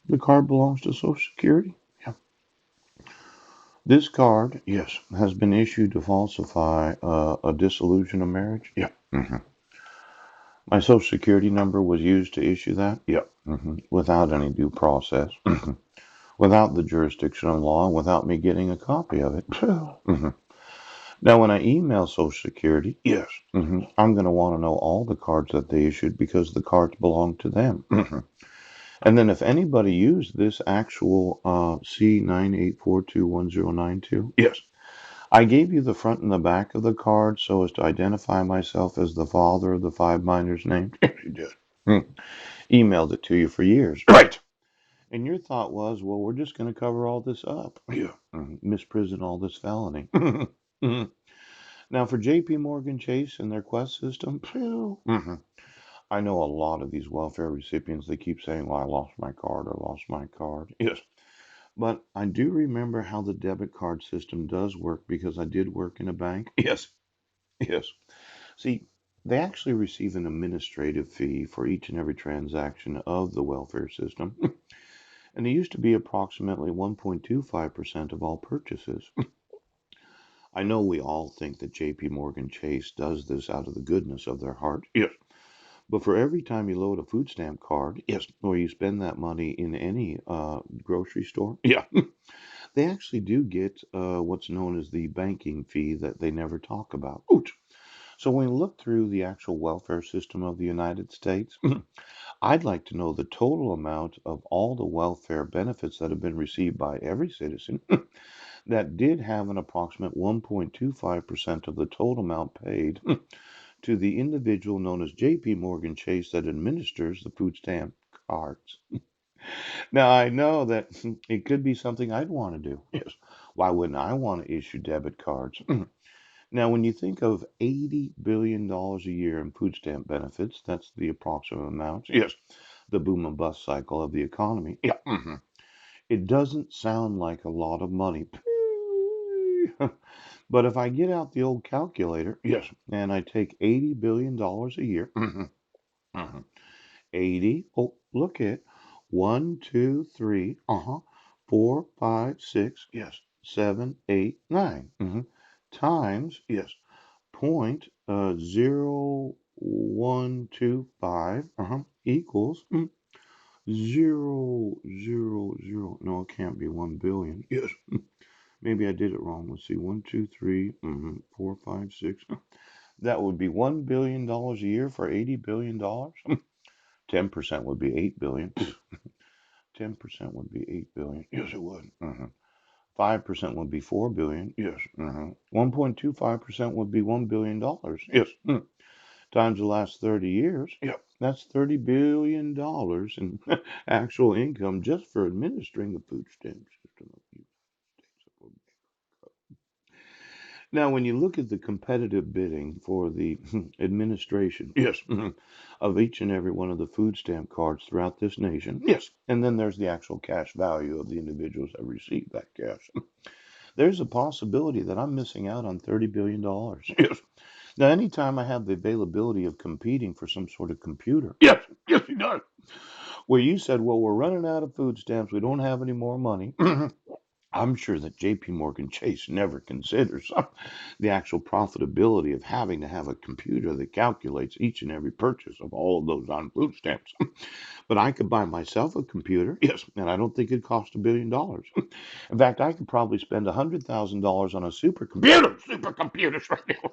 The card belongs to Social Security. Yeah. This card, yes, has been issued to falsify a dissolution of marriage. Yeah. My Social Security number was used to issue that. Yep. Without any due process, without the jurisdiction of law, without me getting a copy of it. Now, when I email Social Security, yes, I'm going to want to know all the cards that they issued because the cards belong to them. And then if anybody used this actual C984211092, yes, I gave you the front and the back of the card so as to identify myself as the father of the five minors named. Yes, you did. Emailed it to you for years. Right. And your thought was, well, we're just going to cover all this up. Yeah. Misprison all this felony. Now, for JP Morgan Chase and their Quest system, I know a lot of these welfare recipients, they keep saying, well, I lost my card, I lost my card. Yes. But I do remember how the debit card system does work because I did work in a bank. Yes. Yes. See, they actually receive an administrative fee for each and every transaction of the welfare system. And it used to be approximately 1.25% of all purchases. I know we all think that JP Morgan Chase does this out of the goodness of their heart. Yes. But for every time you load a food stamp card, yes, or you spend that money in any grocery store, yeah, they actually do get what's known as the banking fee that they never talk about. Ouch. So when we look through the actual welfare system of the United States, I'd like to know the total amount of all the welfare benefits that have been received by every citizen that did have an approximate 1.25% of the total amount paid to the individual known as JP Morgan Chase that administers the food stamp cards. Now, I know that it could be something I'd want to do. Yes. Why wouldn't I want to issue debit cards? Now, when you think of $80 billion dollars a year in food stamp benefits, that's the approximate amount. Yes. The boom and bust cycle of the economy. Yeah. It doesn't sound like a lot of money. But if I get out the old calculator, yes, and I take $80 billion dollars a year, 80, oh, look at 1, 2, 3, 4, 5, 6, yes, 7, 8, 9, times, yes, point 0.0125 equals zero zero zero. No, it can't be 1 billion. Yes, maybe I did it wrong. Let's see, 1, 2, 3, 4, 5, 6. That would be $1 billion a year for $80 billion. 10% would be 8 billion. 10% would be 8 billion. Yes, it would. 5% would be 4 billion. Yes. 1.25% would be $1 billion. Yes. Times the last 30 years. Yep. That's $30 billion in actual income just for administering the food stamp system of the United States of America. Now, when you look at the competitive bidding for the administration, yes, of each and every one of the food stamp cards throughout this nation, yes, and then there's the actual cash value of the individuals that receive that cash. There's a possibility that I'm missing out on $30 billion. Yes. Now, anytime I have the availability of competing for some sort of computer, yes, yes, he does. Where you said, well, we're running out of food stamps, we don't have any more money. I'm sure that JP Morgan Chase never considers the actual profitability of having to have a computer that calculates each and every purchase of all of those on food stamps. But I could buy myself a computer, yes, and I don't think it'd cost $1 billion. In fact, I could probably spend $100,000 on a supercomputer right now.